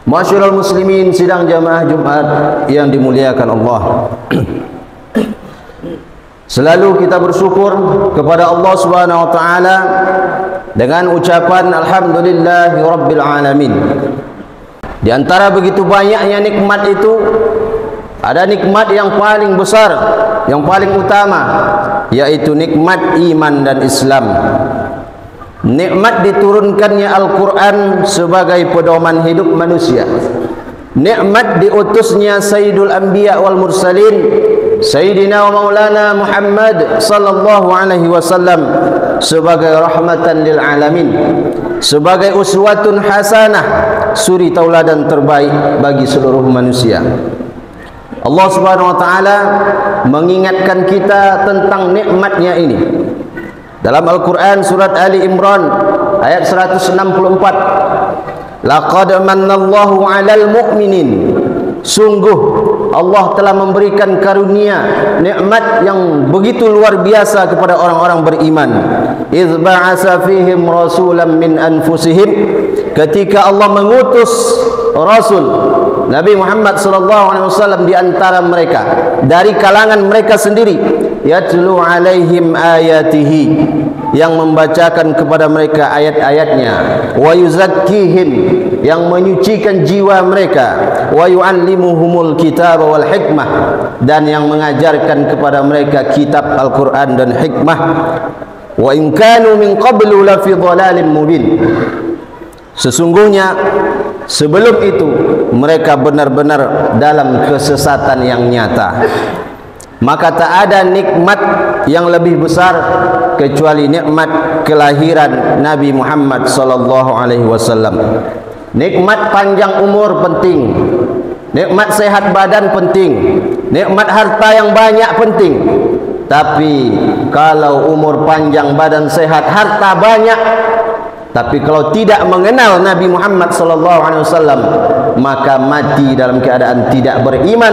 Masyarul muslimin, sidang jamaah Jumat yang dimuliakan Allah. Selalu kita bersyukur kepada Allah Subhanahu wa taala dengan ucapan alhamdulillahi rabbil alamin. Di antara begitu banyaknya nikmat itu, ada nikmat yang paling besar, yang paling utama, yaitu nikmat iman dan Islam. Nikmat diturunkannya Al-Quran sebagai pedoman hidup manusia. Nikmat diutusnya Sayyidul Anbiya wal Mursalin, Sayyidina wa Maulana Muhammad sallallahu alaihi wasallam, sebagai rahmatan lil alamin, sebagai uswatun hasanah, suri tauladan terbaik bagi seluruh manusia. Allah Subhanahu wa taala mengingatkan kita tentang nikmatnya ini dalam Al-Quran surat Ali Imran ayat 164. Laqad mannallahu 'alal mu'minin, sungguh Allah telah memberikan karunia nikmat yang begitu luar biasa kepada orang-orang beriman. Idz ba'atsa fihim rasulan min anfusihim, ketika Allah mengutus Rasul Nabi Muhammad SAW di antara mereka, dari kalangan mereka sendiri, yatlu alaihim ayatihi, yang membacakan kepada mereka ayat-ayatnya, wa yuzakkihim, yang menyucikan jiwa mereka, wa yu'allimuhumul kitab wal hikmah, dan yang mengajarkan kepada mereka kitab Al-Quran dan hikmah. Wa in kanu min qablu lafi dhalalin mubin, sesungguhnya sebelum itu mereka benar-benar dalam kesesatan yang nyata. Maka tak ada nikmat yang lebih besar kecuali nikmat kelahiran Nabi Muhammad sallallahu alaihi wasallam. Nikmat panjang umur penting, nikmat sehat badan penting, nikmat harta yang banyak penting. Tapi kalau umur panjang, badan sehat, harta banyak, tapi kalau tidak mengenal Nabi Muhammad SAW, maka mati dalam keadaan tidak beriman,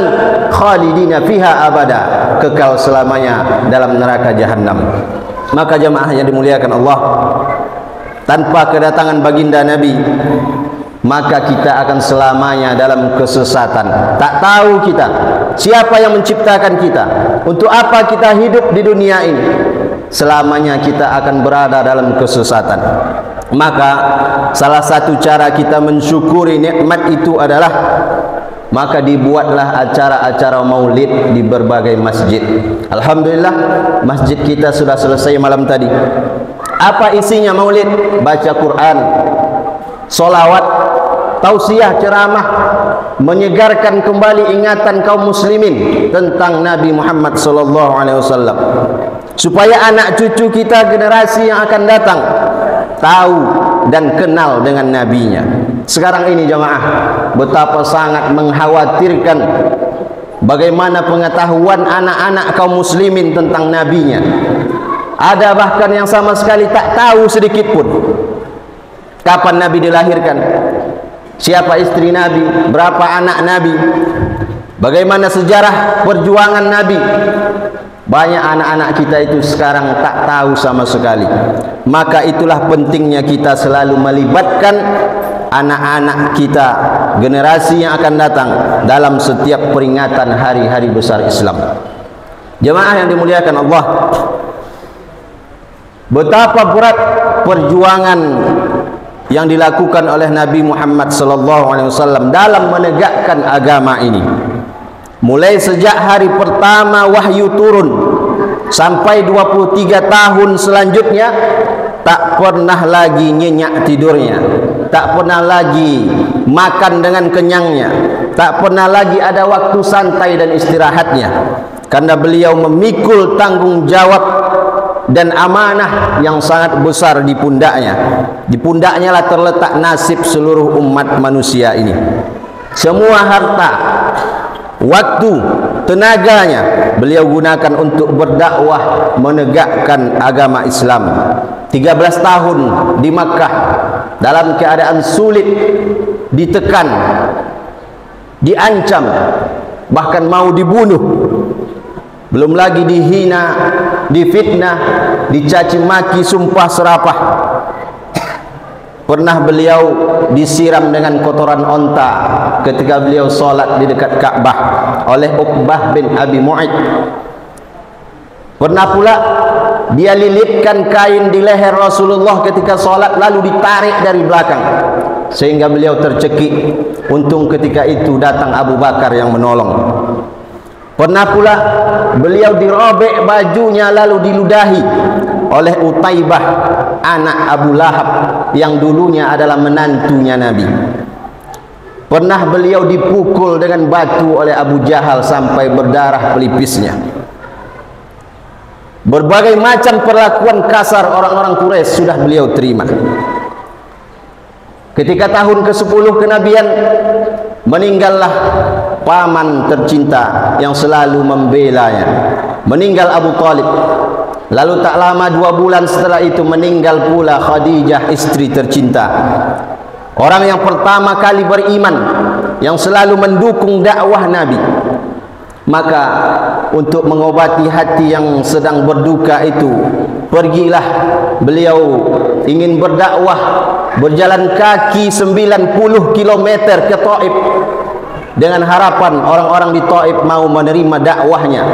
khalidina fiha abada, kekal selamanya dalam neraka jahanam. Maka jemaah yang dimuliakan Allah, tanpa kedatangan baginda Nabi, maka kita akan selamanya dalam kesesatan. Tak tahu kita siapa yang menciptakan kita, untuk apa kita hidup di dunia ini. Selamanya kita akan berada dalam kesesatan. Maka salah satu cara kita mensyukuri nikmat itu adalah, maka dibuatlah acara-acara maulid di berbagai masjid. Alhamdulillah, masjid kita sudah selesai malam tadi. Apa isinya maulid? Baca Quran, solawat, tausiah, ceramah, menyegarkan kembali ingatan kaum muslimin tentang Nabi Muhammad SAW, supaya anak cucu kita, generasi yang akan datang, tahu dan kenal dengan nabinya. Sekarang ini jemaah, betapa sangat mengkhawatirkan bagaimana pengetahuan anak-anak kaum muslimin tentang nabinya. Ada bahkan yang sama sekali tak tahu sedikit pun kapan Nabi dilahirkan, siapa istri Nabi, berapa anak Nabi, bagaimana sejarah perjuangan Nabi. Banyak anak-anak kita itu sekarang tak tahu sama sekali. Maka itulah pentingnya kita selalu melibatkan anak-anak kita, generasi yang akan datang, dalam setiap peringatan hari-hari besar Islam. Jemaah yang dimuliakan Allah, betapa berat perjuangan yang dilakukan oleh Nabi Muhammad SAW dalam menegakkan agama ini. Mulai sejak hari pertama wahyu turun sampai 23 tahun selanjutnya, tak pernah lagi nyenyak tidurnya, tak pernah lagi makan dengan kenyangnya, tak pernah lagi ada waktu santai dan istirahatnya, karena beliau memikul tanggung jawab dan amanah yang sangat besar di pundaknya. Di pundaknya lah terletak nasib seluruh umat manusia ini. Semua harta, waktu, tenaganya beliau gunakan untuk berdakwah, menegakkan agama Islam. 13 tahun di Makkah dalam keadaan sulit, ditekan, diancam, bahkan mau dibunuh. Belum lagi dihina, difitnah, dicaci maki, sumpah serapah. Pernah beliau disiram dengan kotoran onta ketika beliau solat di dekat Ka'bah oleh Uqbah bin Abi Mu'ayth. Pernah pula dia lilitkan kain di leher Rasulullah ketika solat lalu ditarik dari belakang sehingga beliau tercekik. Untung ketika itu datang Abu Bakar yang menolong. Pernah pula beliau dirobek bajunya lalu diludahi oleh Utaibah anak Abu Lahab yang dulunya adalah menantunya Nabi. Pernah beliau dipukul dengan batu oleh Abu Jahal sampai berdarah pelipisnya. Berbagai macam perlakuan kasar orang-orang Quraisy sudah beliau terima. Ketika tahun ke-10 kenabian, meninggallah paman tercinta yang selalu membelanya. Meninggal Abu Talib. Lalu tak lama 2 bulan setelah itu meninggal pula Khadijah, istri tercinta. Orang yang pertama kali beriman, yang selalu mendukung dakwah Nabi. Maka untuk mengobati hati yang sedang berduka itu, pergilah beliau ingin berdakwah, berjalan kaki 90 km ke Taif dengan harapan orang-orang di Taif mau menerima dakwahnya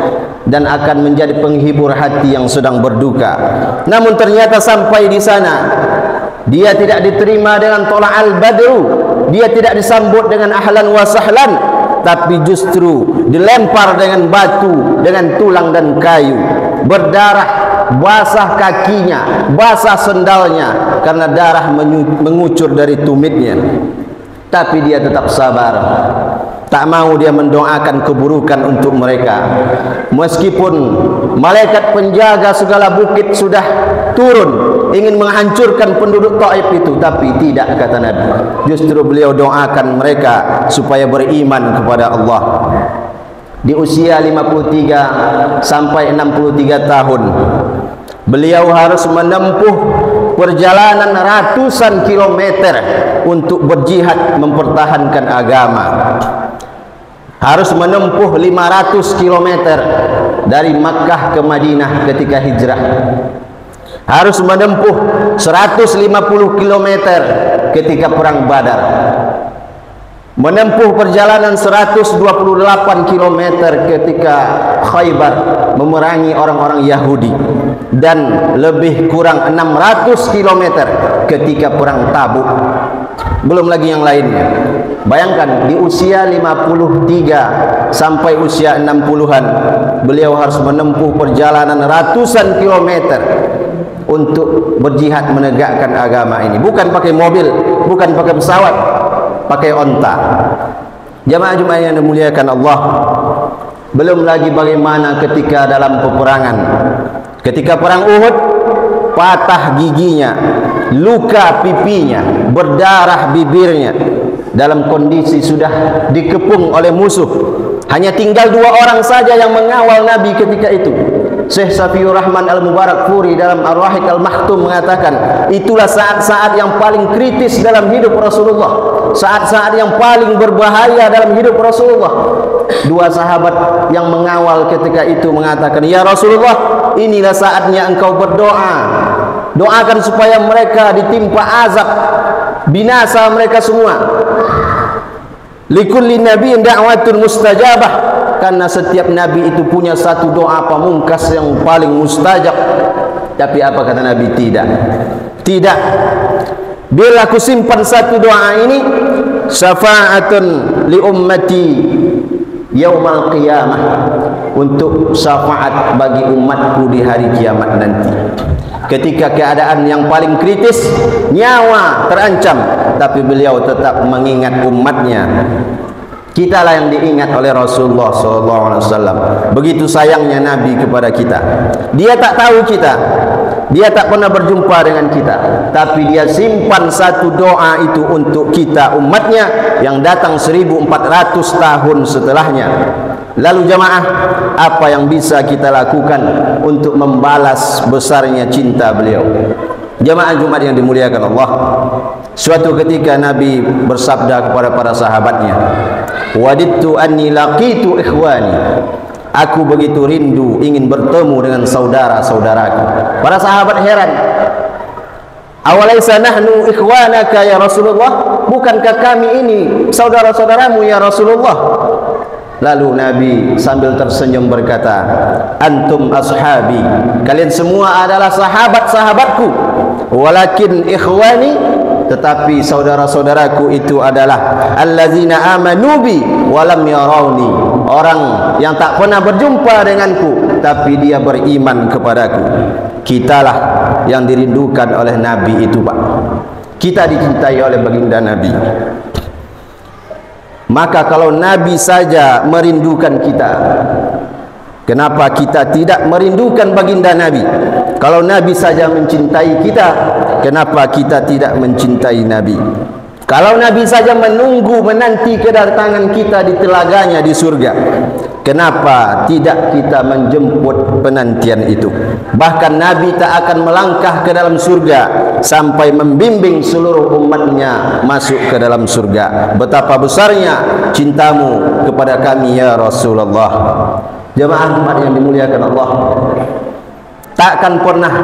dan akan menjadi penghibur hati yang sedang berduka. Namun ternyata sampai di sana dia tidak diterima dengan tola'al badru, dia tidak disambut dengan ahlan wa sahlan, tapi justru dilempar dengan batu, dengan tulang dan kayu, berdarah, basah kakinya, basah sendalnya karena darah mengucur dari tumitnya. Tapi dia tetap sabar. Tak mau dia mendoakan keburukan untuk mereka. Meskipun malaikat penjaga segala bukit sudah turun ingin menghancurkan penduduk Taif itu, tapi tidak, kata Nabi. Justru beliau doakan mereka supaya beriman kepada Allah. Di usia 53 sampai 63 tahun beliau harus menempuh perjalanan ratusan kilometer untuk berjihad mempertahankan agama. Harus menempuh 500 kilometer dari Makkah ke Madinah ketika hijrah. Harus menempuh 150 kilometer ketika perang Badar. Menempuh perjalanan 128 kilometer ketika Khaybar memerangi orang-orang Yahudi, dan lebih kurang 600 kilometer ketika perang Tabuk. Belum lagi yang lainnya. Bayangkan di usia 53 sampai usia 60-an beliau harus menempuh perjalanan ratusan kilometer untuk berjihad menegakkan agama ini. Bukan pakai mobil, bukan pakai pesawat, pakai onta. Jamaah-jamaah yang dimuliakan Allah, belum lagi bagaimana ketika dalam peperangan, ketika perang Uhud, patah giginya, luka pipinya, berdarah bibirnya, dalam kondisi sudah dikepung oleh musuh. Hanya tinggal 2 orang saja yang mengawal Nabi ketika itu. Syekh Safiur Rahman Al-Mubarakfuri dalam Ar-Rahiq Al-Mahtum mengatakan, itulah saat-saat yang paling kritis dalam hidup Rasulullah, saat-saat yang paling berbahaya dalam hidup Rasulullah. 2 sahabat yang mengawal ketika itu mengatakan, ya Rasulullah, inilah saatnya engkau berdoa, doakan supaya mereka ditimpa azab, binasa mereka semua. Likulli nabiyyin da'watun mustajabah, karena setiap nabi itu punya satu doa pamungkas yang paling mustajab. Tapi apa kata Nabi? Tidak. Bila aku simpan satu doa ini, syafa'atun li ummati yaumal qiyamah, untuk syafaat bagi umatku di hari kiamat nanti. Ketika keadaan yang paling kritis, nyawa terancam, tapi beliau tetap mengingat umatnya. Kitalah yang diingat oleh Rasulullah SAW. Begitu sayangnya Nabi kepada kita. Dia tak tahu kita, dia tak pernah berjumpa dengan kita, tapi dia simpan satu doa itu untuk kita umatnya yang datang 1400 tahun setelahnya. Lalu jamaah, apa yang bisa kita lakukan untuk membalas besarnya cinta beliau? Jamaah Jumat yang dimuliakan Allah, suatu ketika Nabi bersabda kepada para sahabatnya, wadidtu anni laqitu ikhwani, aku begitu rindu ingin bertemu dengan saudara-saudaraku. Para sahabat heran, Awalaysa nahnu ikhwanaka ya Rasulullah? Bukankah kami ini saudara-saudaramu ya Rasulullah? Lalu Nabi sambil tersenyum berkata, antum ashabi, kalian semua adalah sahabat-sahabatku, walakin ikhwani, tetapi saudara-saudaraku itu adalah allazina amanu bi walam yarawni, orang yang tak pernah berjumpa denganku tapi dia beriman kepadaku. Kitalah yang dirindukan oleh Nabi itu, Pak. Kita dicintai oleh baginda Nabi. Maka kalau Nabi saja merindukan kita, kenapa kita tidak merindukan baginda Nabi? Kalau Nabi saja mencintai kita, kenapa kita tidak mencintai Nabi? Kalau Nabi saja menanti kedatangan kita di telaganya di surga, kenapa tidak kita menjemput penantian itu? Bahkan Nabi tak akan melangkah ke dalam surga sampai membimbing seluruh umatnya masuk ke dalam surga. Betapa besarnya cintamu kepada kami ya Rasulullah. Jemaah umat yang dimuliakan Allah, takkan pernah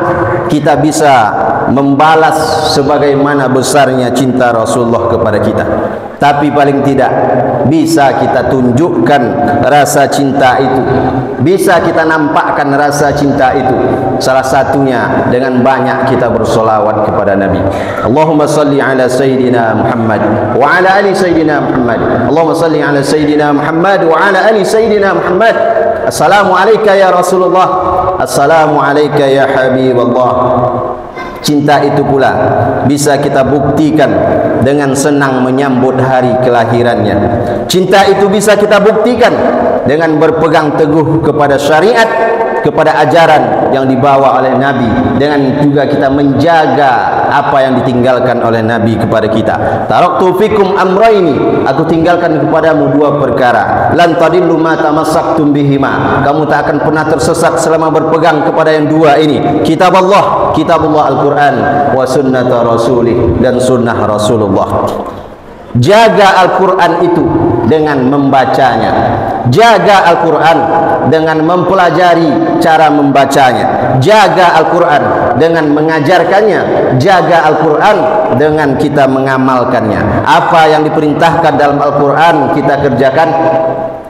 kita bisa membalas sebagaimana besarnya cinta Rasulullah kepada kita, tapi paling tidak bisa kita tunjukkan rasa cinta itu, bisa kita nampakkan rasa cinta itu. Salah satunya dengan banyak kita bersolawat kepada Nabi. Allahumma salli ala Sayyidina Muhammad wa ala ali Sayyidina Muhammad. Allahumma salli ala Sayyidina Muhammad wa ala ali Sayyidina Muhammad. Assalamu alayka ya Rasulullah, assalamu alayka ya Habiballah. Cinta itu pula bisa kita buktikan dengan senang menyambut hari kelahirannya. Cinta itu bisa kita buktikan dengan berpegang teguh kepada syariat, kepada ajaran yang dibawa oleh Nabi, dengan juga kita menjaga apa yang ditinggalkan oleh Nabi kepada kita. Taraktu fikum amraini, aku tinggalkan kepadamu dua perkara, lan tadillu ma tamassaktum bihima, kamu tak akan pernah tersesat selama berpegang kepada yang dua ini, kitabullah Al-Quran, wa sunnata rasulih, dan sunnah Rasulullah. Jaga Al-Quran itu dengan membacanya, jaga Al-Quran dengan mempelajari cara membacanya, jaga Al-Quran dengan mengajarkannya, jaga Al-Quran dengan kita mengamalkannya. Apa yang diperintahkan dalam Al-Quran kita kerjakan,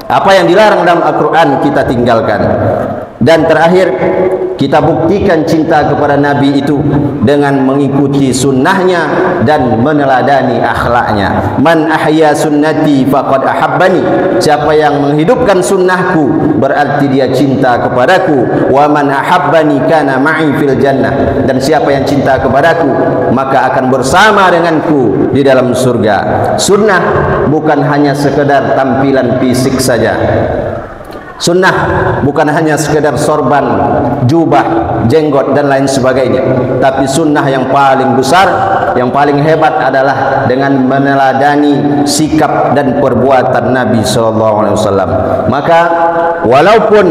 apa yang dilarang dalam Al-Quran kita tinggalkan. Dan terakhir, kita buktikan cinta kepada Nabi itu dengan mengikuti sunnahnya dan meneladani akhlaknya. Man ahya sunnati faqad ahabbani, siapa yang menghidupkan sunnahku berarti dia cinta kepadaku. Wa man ahabbani kana ma'i fil jannah, dan siapa yang cinta kepadaku maka akan bersama denganku di dalam surga. Sunnah bukan hanya sekedar tampilan fisik saja. Sunnah bukan hanya sekedar sorban, jubah, jenggot dan lain sebagainya, tapi sunnah yang paling besar, yang paling hebat adalah dengan meneladani sikap dan perbuatan Nabi SAW. Maka walaupun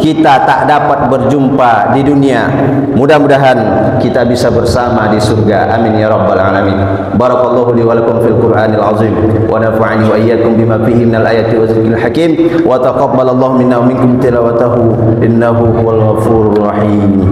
kita tak dapat berjumpa di dunia, mudah-mudahan kita bisa bersama di surga. Amin ya rabbal alamin. Barakallahu li wa lakum fil Qur'anil azim, wa nafa'ani wa iyyakum bima fihi minal ayati wa zikril hakim, wa taqabbalallahu minna wa minkum tilawatahu innahu huwal ghafurur rahim.